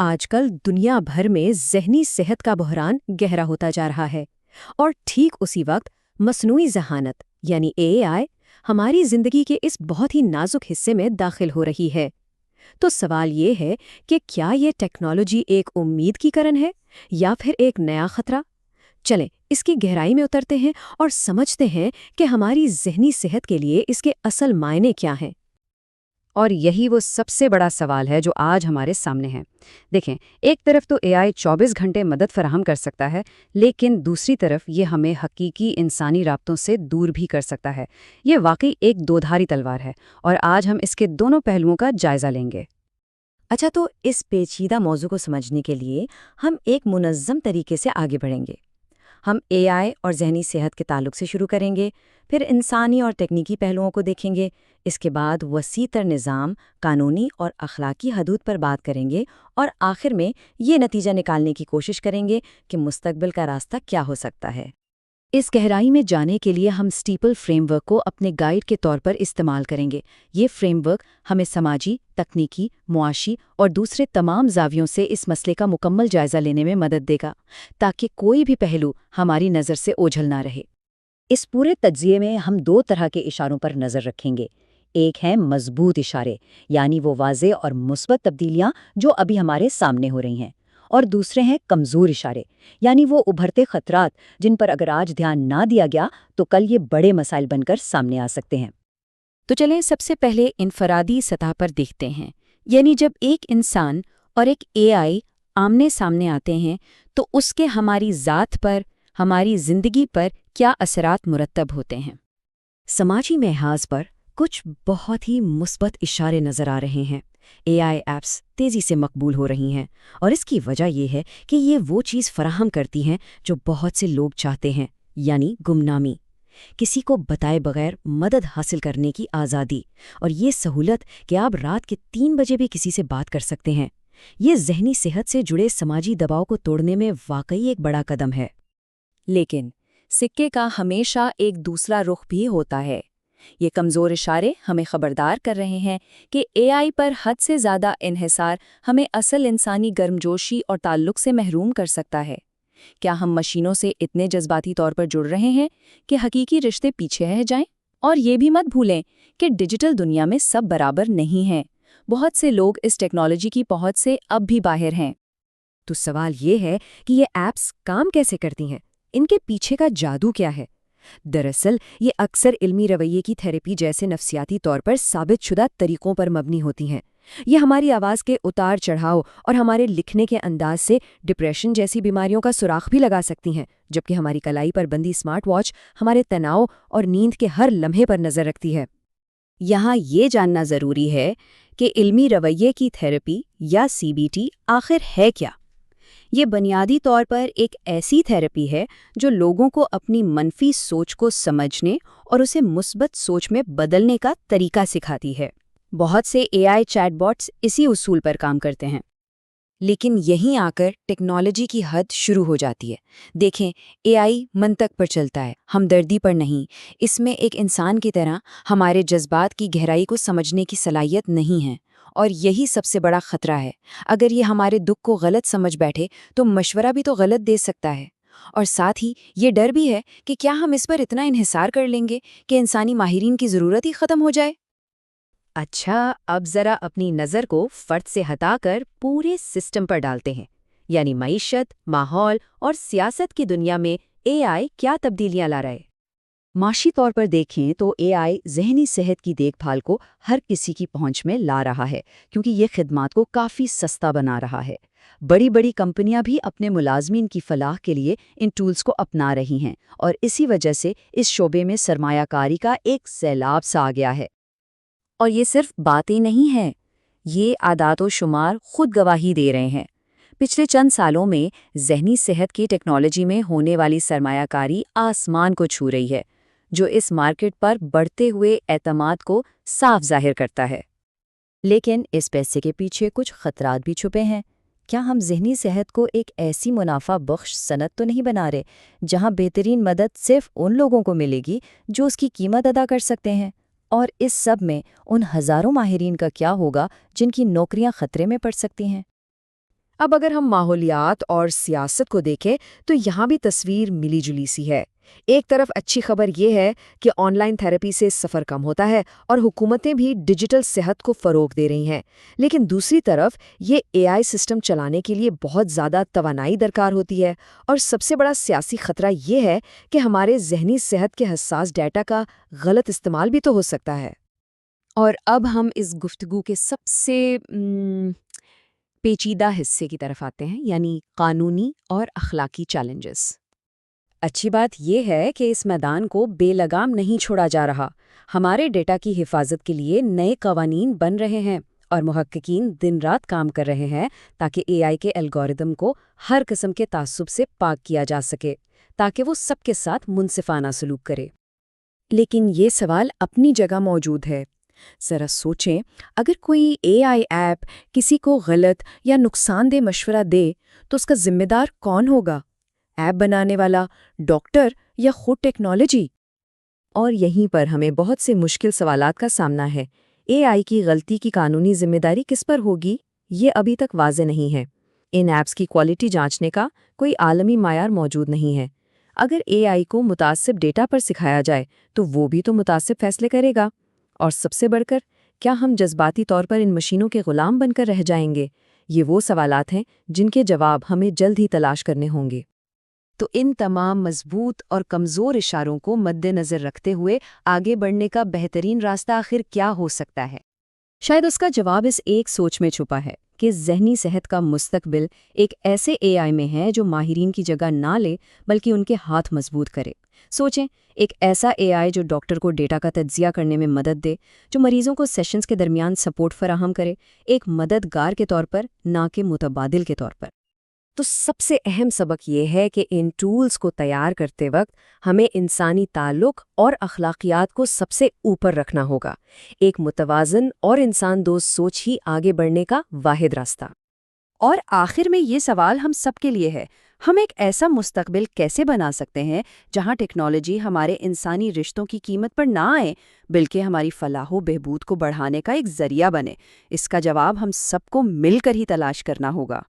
آج کل دنیا بھر میں ذہنی صحت کا بحران گہرا ہوتا جا رہا ہے اور ٹھیک اسی وقت مصنوعی ذہانت یعنی اے آئی ہماری زندگی کے اس بہت ہی نازک حصے میں داخل ہو رہی ہے۔ تو سوال یہ ہے کہ کیا یہ ٹیکنالوجی ایک امید کی کرن ہے یا پھر ایک نیا خطرہ؟ چلیں اس کی گہرائی میں اترتے ہیں اور سمجھتے ہیں کہ ہماری ذہنی صحت کے لیے اس کے اصل معنی کیا ہیں۔ اور یہی وہ سب سے بڑا سوال ہے جو آج ہمارے سامنے ہے۔ دیکھیں، ایک طرف تو اے آئی 24 گھنٹے مدد فراہم کر سکتا ہے، لیکن دوسری طرف یہ ہمیں حقیقی انسانی رابطوں سے دور بھی کر سکتا ہے۔ یہ واقعی ایک دودھاری تلوار ہے، اور آج ہم اس کے دونوں پہلوؤں کا جائزہ لیں گے۔ اچھا، تو اس پیچیدہ موضوع کو سمجھنے کے لیے ہم ایک منظم طریقے سے آگے بڑھیں گے۔ ہم اے آئی اور ذہنی صحت کے تعلق سے شروع کریں گے، پھر انسانی اور تکنیکی پہلوؤں کو دیکھیں گے، اس کے بعد وسیع تر نظام، قانونی اور اخلاقی حدود پر بات کریں گے، اور آخر میں یہ نتیجہ نکالنے کی کوشش کریں گے کہ مستقبل کا راستہ کیا ہو سکتا ہے۔ اس گہرائی میں جانے کے لیے ہم سٹیپل فریم ورک کو اپنے گائیڈ کے طور پر استعمال کریں گے۔ یہ فریم ورک ہمیں سماجی، تکنیکی، معاشی اور دوسرے تمام زاویوں سے اس مسئلے کا مکمل جائزہ لینے میں مدد دے گا، تاکہ کوئی بھی پہلو ہماری نظر سے اوجھل نہ رہے۔ اس پورے تجزیے میں ہم دو طرح کے اشاروں پر نظر رکھیں گے۔ ایک ہیں مضبوط اشارے، یعنی وہ واضح اور مثبت تبدیلیاں جو ابھی ہمارے سامنے ہو رہی ہیں، اور دوسرے ہیں کمزور اشارے، یعنی وہ ابھرتے خطرات جن پر اگر آج دھیان نہ دیا گیا تو کل یہ بڑے مسائل بن کر سامنے آ سکتے ہیں۔ تو چلیں سب سے پہلے انفرادی سطح پر دیکھتے ہیں، یعنی جب ایک انسان اور ایک اے آئی آمنے سامنے آتے ہیں تو اس کے ہماری ذات پر، ہماری زندگی پر کیا اثرات مرتب ہوتے ہیں۔ سماجی محاذ پر کچھ بہت ہی مثبت اشارے نظر آ رہے ہیں۔ اے آئی ایپس تیزی سے مقبول ہو رہی ہیں، اور اس کی وجہ یہ ہے کہ یہ وہ چیز فراہم کرتی ہیں جو بہت سے لوگ چاہتے ہیں، یعنی گمنامی، کسی کو بتائے بغیر مدد حاصل کرنے کی آزادی، اور یہ سہولت کہ آپ رات کے 3 بجے بھی کسی سے بات کر سکتے ہیں۔ یہ ذہنی صحت سے جڑے سماجی دباؤ کو توڑنے میں واقعی ایک بڑا قدم ہے۔ لیکن سکے کا ہمیشہ ایک دوسرا رخ بھی ہوتا ہے۔ یہ کمزور اشارے ہمیں خبردار کر رہے ہیں کہ اے آئی پر حد سے زیادہ انحصار ہمیں اصل انسانی گرمجوشی اور تعلق سے محروم کر سکتا ہے۔ کیا ہم مشینوں سے اتنے جذباتی طور پر جڑ رہے ہیں کہ حقیقی رشتے پیچھے رہ جائیں؟ اور یہ بھی مت بھولیں کہ ڈیجیٹل دنیا میں سب برابر نہیں ہیں۔ بہت سے لوگ اس ٹیکنالوجی کی پہنچ سے اب بھی باہر ہیں۔ تو سوال یہ ہے کہ یہ ایپس کام کیسے کرتی ہیں؟ ان کے پیچھے کا جادو کیا ہے؟ دراصل یہ اکثر علمی رویے کی تھیراپی جیسے نفسیاتی طور پر ثابت شدہ طریقوں پر مبنی ہوتی ہیں۔ یہ ہماری آواز کے اتار چڑھاؤ اور ہمارے لکھنے کے انداز سے ڈپریشن جیسی بیماریوں کا سراغ بھی لگا سکتی ہیں، جبکہ ہماری کلائی پر بندی اسمارٹ واچ ہمارے تناؤ اور نیند کے ہر لمحے پر نظر رکھتی ہے۔ یہاں یہ جاننا ضروری ہے کہ علمی رویے کی تھیراپی یا CBT آخر ہے کیا؟ یہ بنیادی طور پر ایک ایسی تھیراپی ہے جو لوگوں کو اپنی منفی سوچ کو سمجھنے اور اسے مثبت سوچ میں بدلنے کا طریقہ سکھاتی ہے۔ بہت سے اے آئی چیٹ باٹس اسی اصول پر کام کرتے ہیں۔ لیکن یہیں آ کر ٹیکنالوجی کی حد شروع ہو جاتی ہے۔ دیکھیں، اے آئی منطق پر چلتا ہے، ہمدردی پر نہیں۔ اس میں ایک انسان کی طرح ہمارے جذبات کی گہرائی کو سمجھنے کی صلاحیت نہیں ہے، اور یہی سب سے بڑا خطرہ ہے۔ اگر یہ ہمارے دکھ کو غلط سمجھ بیٹھے تو مشورہ بھی تو غلط دے سکتا ہے، اور ساتھ ہی یہ ڈر بھی ہے کہ کیا ہم اس پر اتنا انحصار کر لیں گے کہ انسانی ماہرین کی ضرورت ہی ختم ہو جائے۔ اچھا، اب ذرا اپنی نظر کو فرد سے ہٹا کر پورے سسٹم پر ڈالتے ہیں، یعنی معیشت، ماحول اور سیاست کی دنیا میں اے آئی کیا تبدیلیاں لا رہا ہے۔ معاشی طور پر دیکھیں تو اے آئی ذہنی صحت کی دیکھ بھال کو ہر کسی کی پہنچ میں لا رہا ہے، کیونکہ یہ خدمات کو کافی سستا بنا رہا ہے۔ بڑی بڑی کمپنیاں بھی اپنے ملازمین کی فلاح کے لیے ان ٹولز کو اپنا رہی ہیں، اور اسی وجہ سے اس شعبے میں سرمایہ کاری کا ایک سیلاب سا آ گیا ہے۔ اور یہ صرف باتیں نہیں ہیں، یہ اعداد و شمار خود گواہی دے رہے ہیں۔ پچھلے چند سالوں میں ذہنی صحت کی ٹیکنالوجی میں ہونے والی سرمایہ کاری آسمان کو چھو رہی ہے، جو اس مارکیٹ پر بڑھتے ہوئے اعتماد کو صاف ظاہر کرتا ہے۔ لیکن اس پیسے کے پیچھے کچھ خطرات بھی چھپے ہیں۔ کیا ہم ذہنی صحت کو ایک ایسی منافع بخش صنعت تو نہیں بنا رہے جہاں بہترین مدد صرف ان لوگوں کو ملے گی جو اس کی قیمت ادا کر سکتے ہیں؟ اور اس سب میں ان ہزاروں ماہرین کا کیا ہوگا جن کی نوکریاں خطرے میں پڑ سکتی ہیں؟ اب اگر ہم ماحولیات اور سیاست کو دیکھیں تو یہاں بھی تصویر ملی جلی سی ہے۔ ایک طرف اچھی خبر یہ ہے کہ آن لائن تھراپی سے سفر کم ہوتا ہے اور حکومتیں بھی ڈیجیٹل صحت کو فروغ دے رہی ہیں، لیکن دوسری طرف یہ اے آئی سسٹم چلانے کے لیے بہت زیادہ توانائی درکار ہوتی ہے، اور سب سے بڑا سیاسی خطرہ یہ ہے کہ ہمارے ذہنی صحت کے حساس ڈیٹا کا غلط استعمال بھی تو ہو سکتا ہے۔ اور اب ہم اس گفتگو کے سب سے پیچیدہ حصے کی طرف آتے ہیں، یعنی قانونی اور اخلاقی چیلنجز۔ اچھی بات یہ ہے کہ اس میدان کو بے لگام نہیں چھوڑا جا رہا۔ ہمارے ڈیٹا کی حفاظت کے لیے نئے قوانین بن رہے ہیں اور محققین دن رات کام کر رہے ہیں تاکہ اے آئی کے الگورتھم کو ہر قسم کے تعصب سے پاک کیا جا سکے، تاکہ وہ سب کے ساتھ منصفانہ سلوک کرے۔ لیکن یہ سوال اپنی جگہ موجود ہے۔ ذرا سوچیں، اگر کوئی اے آئی ایپ کسی کو غلط یا نقصان دہ مشورہ دے تو اس کا ذمہ دار کون ہوگا؟ ایپ بنانے والا، ڈاکٹر یا خود ٹیکنالوجی؟ اور یہیں پر ہمیں بہت سے مشکل سوالات کا سامنا ہے۔ اے آئی کی غلطی کی قانونی ذمہ داری کس پر ہوگی؟ یہ ابھی تک واضح نہیں ہے۔ ان ایپس کی کوالٹی جانچنے کا کوئی عالمی معیار موجود نہیں ہے۔ اگر اے آئی کو متعصب ڈیٹا پر سکھایا جائے تو وہ بھی تو متعصب فیصلے کرے گا۔ اور سب سے بڑھ کر، کیا ہم جذباتی طور پر ان مشینوں کے غلام بن کر رہ جائیں گے؟ یہ وہ سوالات ہیں جن کے جواب ہمیں جلد ہی تلاش کرنے ہوں گے۔ تو ان تمام مضبوط اور کمزور اشاروں کو مد نظر رکھتے ہوئے آگے بڑھنے کا بہترین راستہ آخر کیا ہو سکتا ہے؟ شاید اس کا جواب اس ایک سوچ میں چھپا ہے کہ ذہنی صحت کا مستقبل ایک ایسے اے آئی میں ہے جو ماہرین کی جگہ نہ لے بلکہ ان کے ہاتھ مضبوط کرے۔ سوچیں، ایک ایسا اے آئی جو ڈاکٹر کو ڈیٹا کا تجزیہ کرنے میں مدد دے، جو مریضوں کو سیشنز کے درمیان سپورٹ فراہم کرے، ایک مددگار کے طور پر نہ کہ متبادل کے طور پر۔ تو سب سے اہم سبق یہ ہے کہ ان ٹولز کو تیار کرتے وقت ہمیں انسانی تعلق اور اخلاقیات کو سب سے اوپر رکھنا ہوگا۔ ایک متوازن اور انسان دوست سوچ ہی آگے بڑھنے کا واحد راستہ۔ اور آخر میں یہ سوال ہم سب کے لیے ہے، ہم ایک ایسا مستقبل کیسے بنا سکتے ہیں جہاں ٹیکنالوجی ہمارے انسانی رشتوں کی قیمت پر نہ آئے بلکہ ہماری فلاح و بہبود کو بڑھانے کا ایک ذریعہ بنے؟ اس کا جواب ہم سب کو مل کر ہی تلاش کرنا ہوگا۔